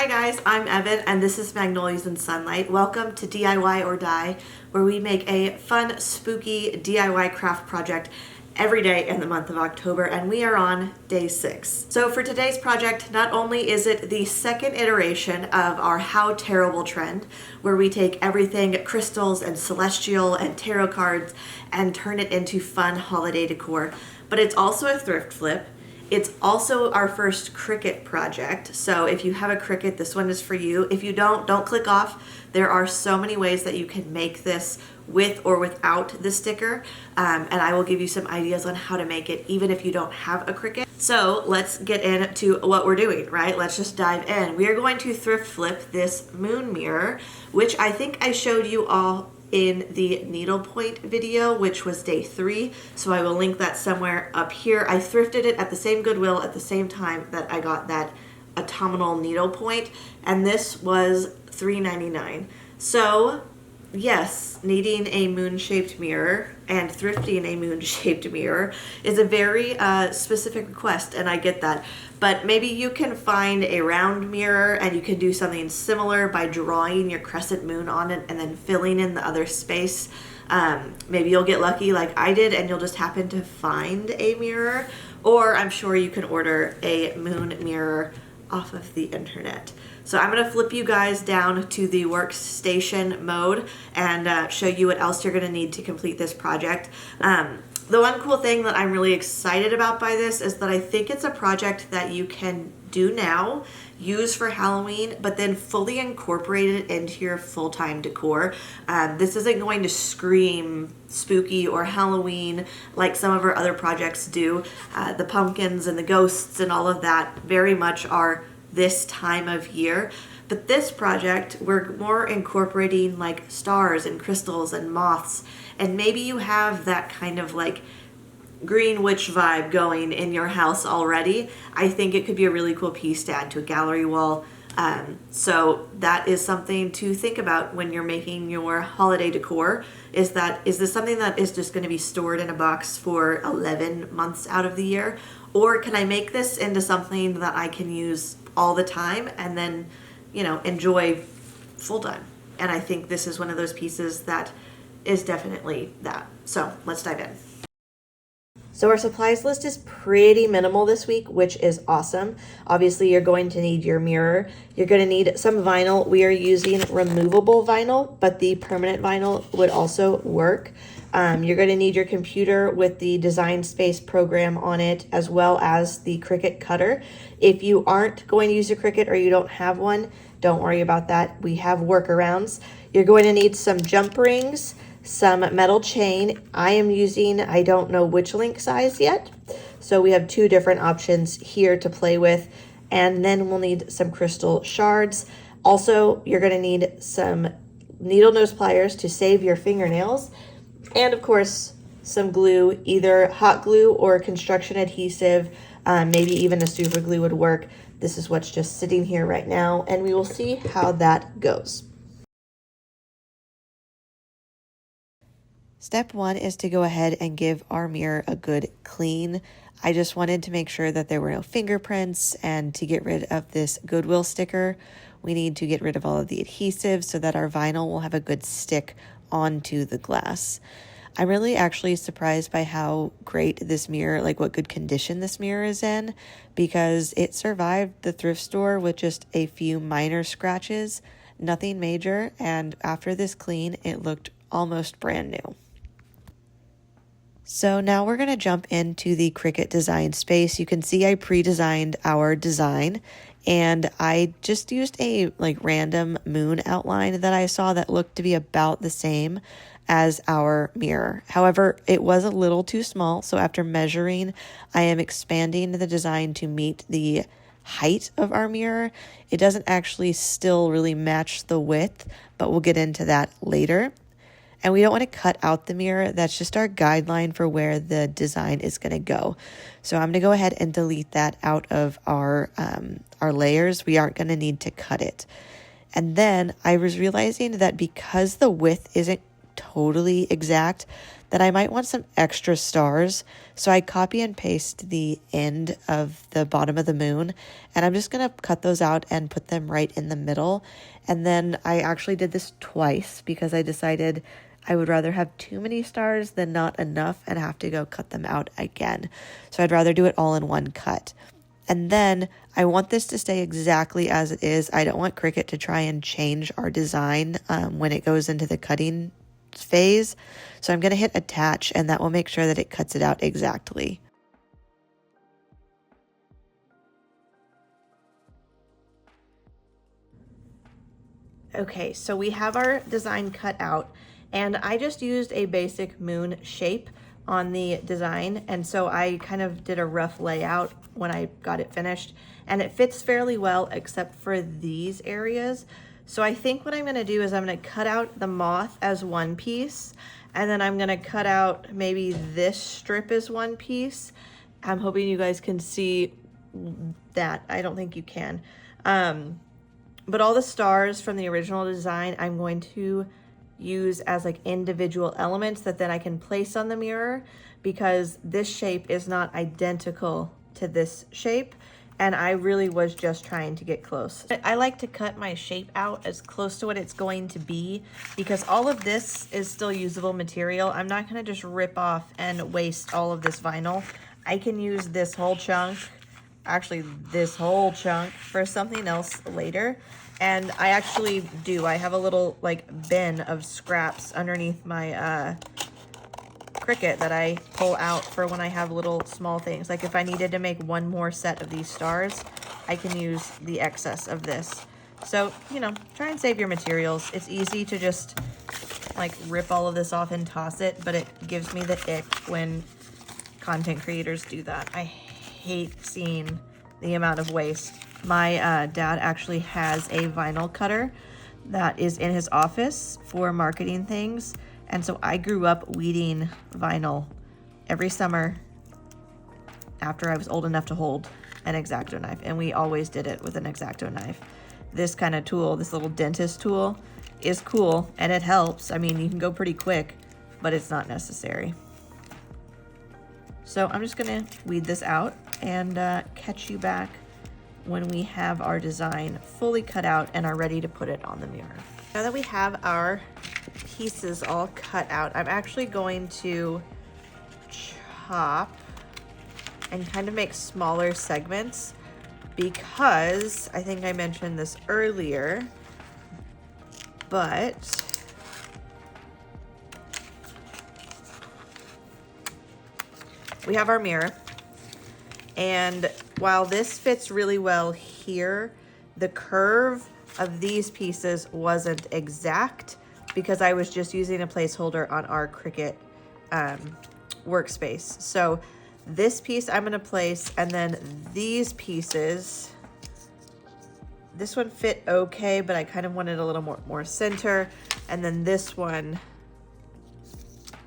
Hi guys, I'm Evan and this is Magnolias and Sunlight. Welcome to DIY or Die, where we make a fun, spooky DIY craft project every day in the month of October, and we are on day 6. So for today's project, not only is it the second iteration of our How Terrible trend, where we take everything crystals and celestial and tarot cards and turn it into fun holiday decor, but it's also a thrift flip. It's also our first Cricut project. So if you have a Cricut, this one is for you. If you don't click off. There are so many ways that you can make this with or without the sticker. And I will give you some ideas on how to make it even if you don't have a Cricut. So let's get into what we're doing, right? Let's just dive in. We are going to thrift flip this moon mirror, which I think I showed you all in the needlepoint video, which was day 3. So I will link that somewhere up here. I thrifted it at the same Goodwill at the same time that I got that autumnal needlepoint, and this was $3.99. So yes, needing a moon-shaped mirror and thrifting a moon-shaped mirror is a very specific request, and I get that. But maybe you can find a round mirror and you can do something similar by drawing your crescent moon on it and then filling in the other space. Maybe you'll get lucky like I did and you'll just happen to find a mirror, or I'm sure you can order a moon mirror off of the internet. So I'm going to flip you guys down to the workstation mode and show you what else you're going to need to complete this project. The one cool thing that I'm really excited about by this is that I think it's a project that you can do now, use for Halloween, but then fully incorporate it into your full-time decor. This isn't going to scream spooky or Halloween like some of our other projects do. The pumpkins and the ghosts and all of that very much are this time of year. But this project, we're more incorporating like stars and crystals and moths, and maybe you have that kind of like green witch vibe going in your house already. I think it could be a really cool piece to add to a gallery wall. So that is something to think about when you're making your holiday decor, is this something that is just going to be stored in a box for 11 months out of the year? Or can I make this into something that I can use all the time and then, you know, enjoy full time? And I think this is one of those pieces that is definitely that. So let's dive in. So our supplies list is pretty minimal this week, which is awesome. Obviously, you're going to need your mirror. You're going to need some vinyl. We are using removable vinyl, but the permanent vinyl would also work. You're going to need your computer with the Design Space program on it, as well as the Cricut cutter. If you aren't going to use a Cricut or you don't have one, don't worry about that. We have workarounds. You're going to need some jump rings, some metal chain. I am using, I don't know which link size yet. So we have 2 different options here to play with. And then we'll need some crystal shards. Also, you're going to need some needle nose pliers to save your fingernails. And of course, some glue, either hot glue or construction adhesive. Maybe even a super glue would work. This is what's just sitting here right now, and we will see how that goes. Step 1 is to go ahead and give our mirror a good clean. I just wanted to make sure that there were no fingerprints, and to get rid of this Goodwill sticker, we need to get rid of all of the adhesive so that our vinyl will have a good stick onto the glass. I'm really actually surprised by how great this mirror, like what good condition this mirror is in, because it survived the thrift store with just a few minor scratches, nothing major, and after this clean, it looked almost brand new. So now we're going to jump into the Cricut Design Space. You can see I pre-designed our design, and I just used a random moon outline that I saw that looked to be about the same as our mirror. However, it was a little too small, so after measuring, I am expanding the design to meet the height of our mirror. It doesn't actually still really match the width, but we'll get into that later. And we don't want to cut out the mirror. That's just our guideline for where the design is going to go. So I'm going to go ahead and delete that out of our layers. We aren't going to need to cut it. And then I was realizing that because the width isn't totally exact, then I might want some extra stars. So I copy and paste the end of the bottom of the moon, and I'm just going to cut those out and put them right in the middle. And then I actually did this twice because I decided I would rather have too many stars than not enough and have to go cut them out again. So I'd rather do it all in one cut. And then I want this to stay exactly as it is. I don't want Cricut to try and change our design when it goes into the cutting phase. So I'm going to hit attach, and that will make sure that it cuts it out exactly. Okay, so we have our design cut out, and I just used a basic moon shape on the design, and so I kind of did a rough layout when I got it finished, and it fits fairly well except for these areas. So I think what I'm going to do is I'm going to cut out the moth as one piece, and then I'm going to cut out maybe this strip as one piece. I'm hoping you guys can see that. I don't think you can. But all the stars from the original design, I'm going to use as like individual elements that then I can place on the mirror, because this shape is not identical to this shape. And I really was just trying to get close. I like to cut my shape out as close to what it's going to be, because all of this is still usable material. I'm not gonna just rip off and waste all of this vinyl. I can use this whole chunk, actually this whole chunk, for something else later. And I actually do. I have a little like bin of scraps underneath my Cricut that I pull out for when I have little small things. Like if I needed to make one more set of these stars, I can use the excess of this. So, you know, try and save your materials. It's easy to just like rip all of this off and toss it, but it gives me the ick when content creators do that. I hate seeing the amount of waste. My dad actually has a vinyl cutter that is in his office for marketing things. And so I grew up weeding vinyl every summer after I was old enough to hold an X-Acto knife. And we always did it with an X-Acto knife. This kind of tool, this little dentist tool, is cool and it helps. I mean, you can go pretty quick, but it's not necessary. So I'm just gonna weed this out and catch you back when we have our design fully cut out and are ready to put it on the mirror. Now that we have our pieces all cut out, I'm actually going to chop and kind of make smaller segments, because I think I mentioned this earlier, but we have our mirror, and while this fits really well here, the curve of these pieces wasn't exact because I was just using a placeholder on our Cricut workspace. So this piece I'm gonna place, and then these pieces, this one fit okay, but I kind of wanted a little more center. And then this one,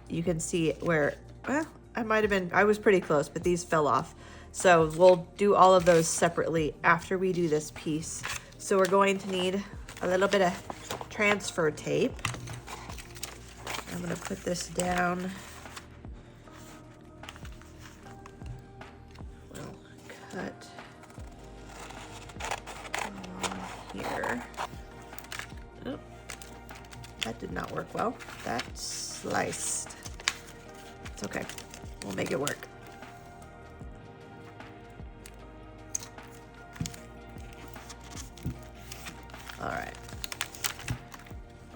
you can see where, well, I was pretty close, but these fell off. So we'll do all of those separately after we do this piece. So we're going to need a little bit of transfer tape. I'm gonna put this down. We'll cut along here. Oh, that did not work well. That sliced. It's okay, we'll make it work. All right,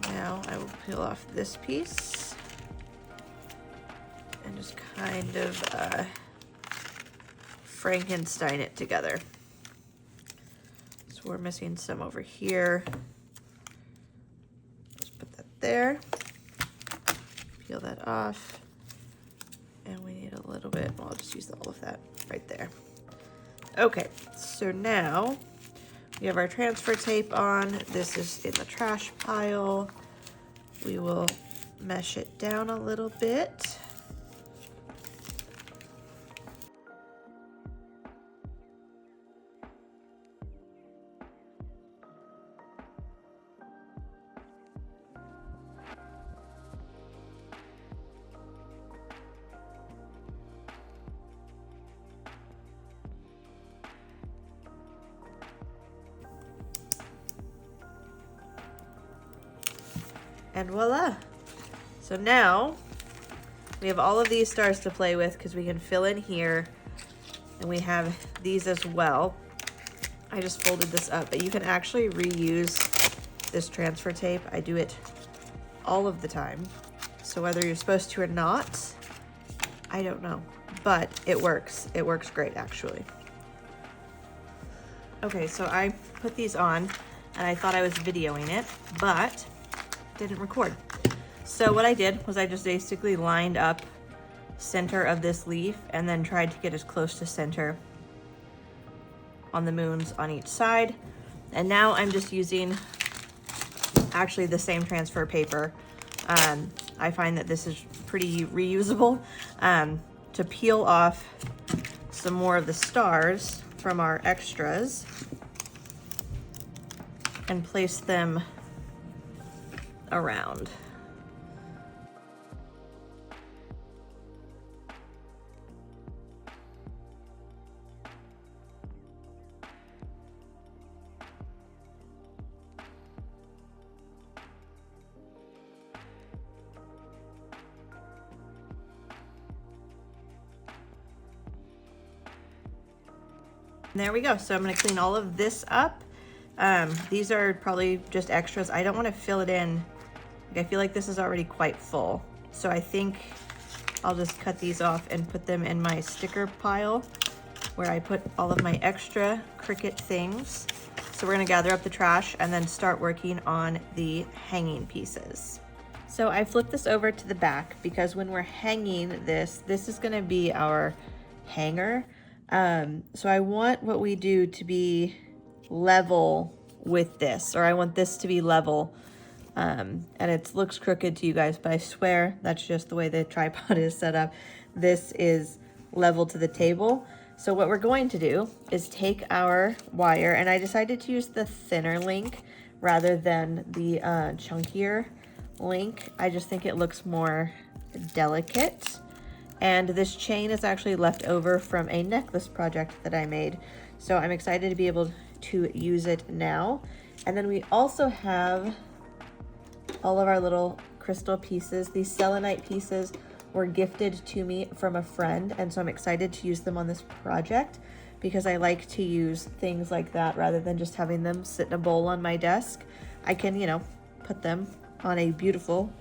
now I will peel off this piece and just kind of Frankenstein it together. So we're missing some over here. Just put that there, peel that off, and we need a little bit, well, I'll just use all of that right there. Okay, so now we have our transfer tape on. This is in the trash pile. We will mesh it down a little bit. And voila. So now we have all of these stars to play with because we can fill in here, and we have these as well. I just folded this up, but you can actually reuse this transfer tape. I do it all of the time. So whether you're supposed to or not, I don't know, but it works. It works great, actually. Okay, so I put these on and I thought I was videoing it, but didn't record. So what I did was I just basically lined up center of this leaf and then tried to get as close to center on the moons on each side. And now I'm just using actually the same transfer paper. I find that this is pretty reusable, to peel off some more of the stars from our extras and place them around. There we go. So I'm going to clean all of this up. These are probably just extras. I don't want to fill it in. I feel like this is already quite full. So I think I'll just cut these off and put them in my sticker pile where I put all of my extra Cricut things. So we're going to gather up the trash and then start working on the hanging pieces. So I flipped this over to the back because when we're hanging this is going to be our hanger. So I want what we do to be level with this, or I want this to be level. And it looks crooked to you guys, but I swear that's just the way the tripod is set up. This is level to the table. So what we're going to do is take our wire, and I decided to use the thinner link rather than the chunkier link. I just think it looks more delicate. And this chain is actually left over from a necklace project that I made. So I'm excited to be able to use it now. And then we also have all of our little crystal pieces. These selenite pieces were gifted to me from a friend. And so I'm excited to use them on this project because I like to use things like that rather than just having them sit in a bowl on my desk. I can, you know, put them on a beautiful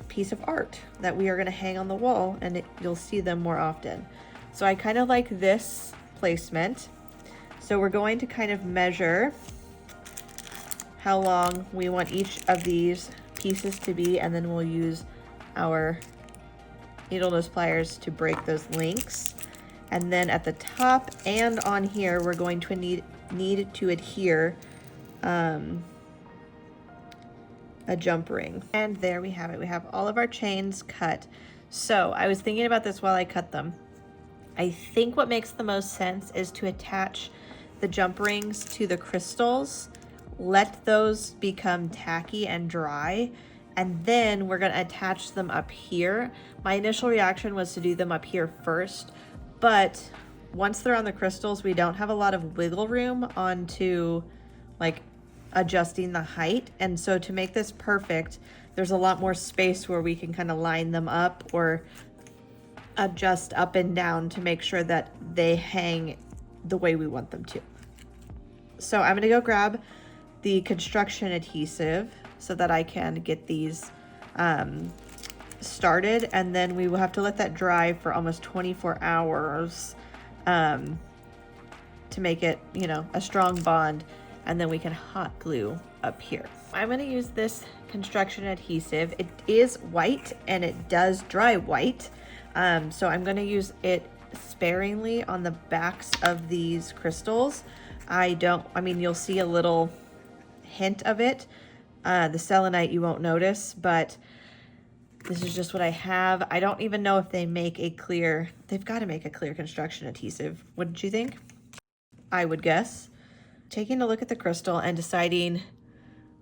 piece of art that we are going to hang on the wall, and you'll see them more often. So I kind of like this placement. So we're going to kind of measure how long we want each of these pieces to be, and then we'll use our needle nose pliers to break those links. And then at the top and on here, we're going to need to adhere a jump ring. And there we have it. We have all of our chains cut. So I was thinking about this while I cut them. I think what makes the most sense is to attach the jump rings to the crystals, let those become tacky and dry, and then we're going to attach them up here. My initial reaction was to do them up here first, but once they're on the crystals, we don't have a lot of wiggle room onto like adjusting the height. And so to make this perfect, there's a lot more space where we can kind of line them up or adjust up and down to make sure that they hang the way we want them to. So I'm gonna go grab the construction adhesive so that I can get these started, and then we will have to let that dry for almost 24 hours to make it, you know, a strong bond. And then we can hot glue up here. I'm gonna use this construction adhesive. It is white and it does dry white. So I'm gonna use it sparingly on the backs of these crystals. I mean, you'll see a little hint of it. The selenite you won't notice, but this is just what I have. I don't even know if they make a clear, they've gotta make a clear construction adhesive. Wouldn't you think? I would guess. Taking a look at the crystal and deciding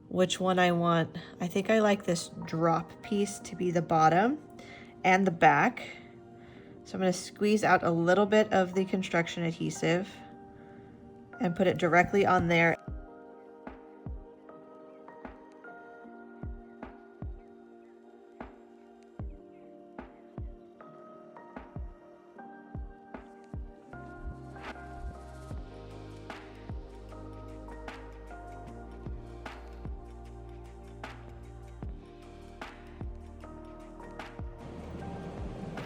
which one I want. I think I like this drop piece to be the bottom and the back. So I'm going to squeeze out a little bit of the construction adhesive and put it directly on there.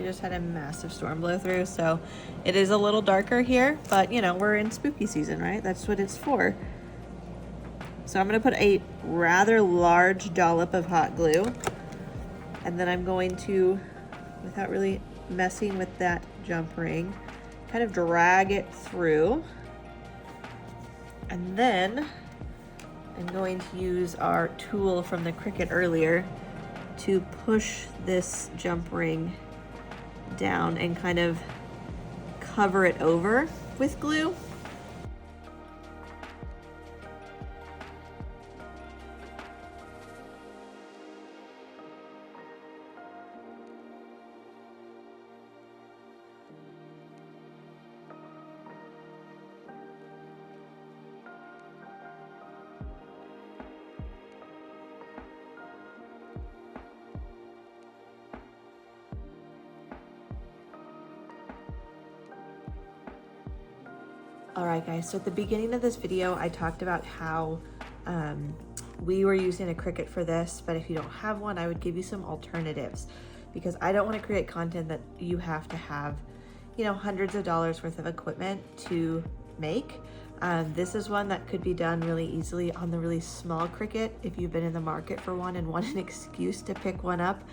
just had a massive storm blow through, so it is a little darker here, but you know, we're in spooky season, right? That's what it's for. So I'm gonna put a rather large dollop of hot glue, and then I'm going to, without really messing with that jump ring, kind of drag it through. And then I'm going to use our tool from the Cricut earlier to push this jump ring down and kind of cover it over with glue. All right, guys, so at the beginning of this video, I talked about how we were using a Cricut for this, but if you don't have one, I would give you some alternatives, because I don't want to create content that you have to have, you know, hundreds of dollars worth of equipment to make. This is one that could be done really easily on the really small Cricut. If you've been in the market for one and want an excuse to pick one up,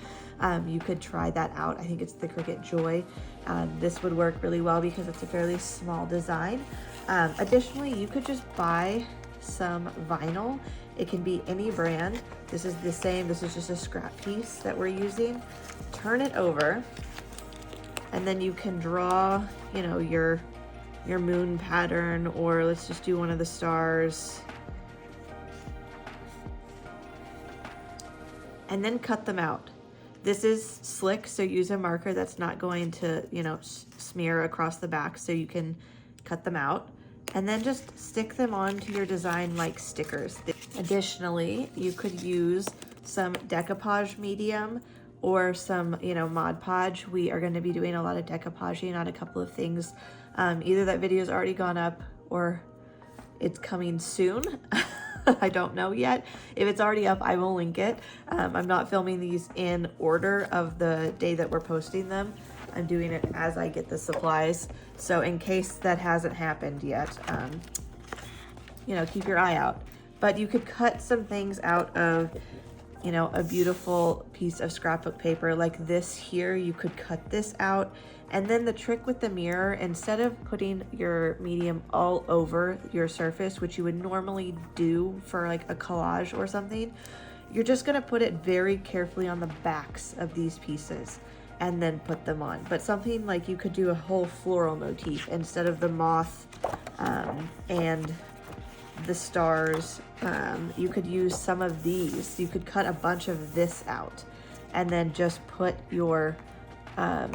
you could try that out. I think it's the Cricut Joy. This would work really well because it's a fairly small design. Additionally, you could just buy some vinyl. It can be any brand. This is the same. This is just a scrap piece that we're using. Turn it over, and then you can draw, you know, your moon pattern, or let's just do one of the stars, and then cut them out. This is slick, so use a marker that's not going to, you know, smear across the back, so you can cut them out, and then just stick them onto your design like stickers. Additionally, you could use some decoupage medium or some, you know, Mod Podge. We are going to be doing a lot of decoupaging on a couple of things. Either that video's already gone up or it's coming soon. I don't know yet. If it's already up, I will link it. I'm not filming these in order of the day that we're posting them. I'm doing it as I get the supplies. So in case that hasn't happened yet, you know, keep your eye out. But you could cut some things out of, you know, a beautiful piece of scrapbook paper like this here. You could cut this out. And then the trick with the mirror, instead of putting your medium all over your surface, which you would normally do for like a collage or something, you're just gonna put it very carefully on the backs of these pieces and then put them on. But something like, you could do a whole floral motif instead of the moth and the stars. You could use some of these. You could cut a bunch of this out and then just put your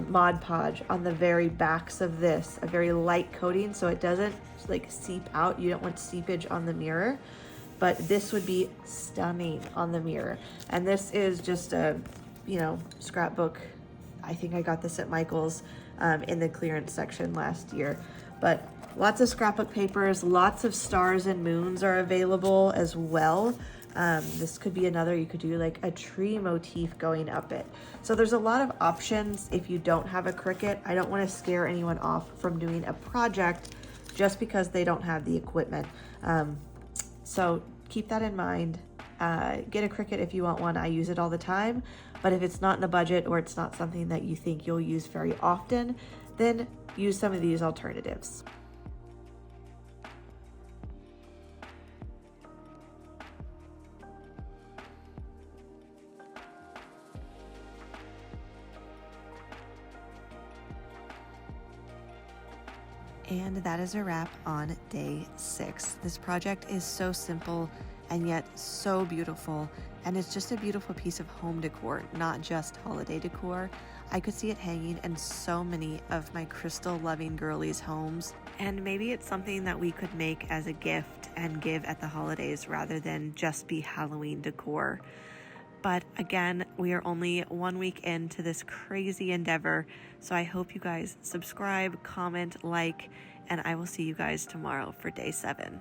Mod Podge on the very backs of this, a very light coating so it doesn't like seep out. You don't want seepage on the mirror, but this would be stunning on the mirror. And this is just a, you know, scrapbook. I think I got this at Michael's in the clearance section last year. But lots of scrapbook papers, lots of stars and moons are available as well. This could be another, you could do like a tree motif going up it. So there's a lot of options if you don't have a Cricut. I don't want to scare anyone off from doing a project just because they don't have the equipment. So keep that in mind. Get a Cricut if you want one. I use it all the time, but if it's not in the budget or it's not something that you think you'll use very often, then use some of these alternatives. And that is a wrap on day 6. This project is so simple and yet so beautiful, and it's just a beautiful piece of home decor, not just holiday decor. I could see it hanging in so many of my crystal loving girlies' homes, and maybe it's something that we could make as a gift and give at the holidays rather than just be Halloween decor. But again, we are only 1 week into this crazy endeavor, so I hope you guys subscribe, comment, like, and I will see you guys tomorrow for day 7.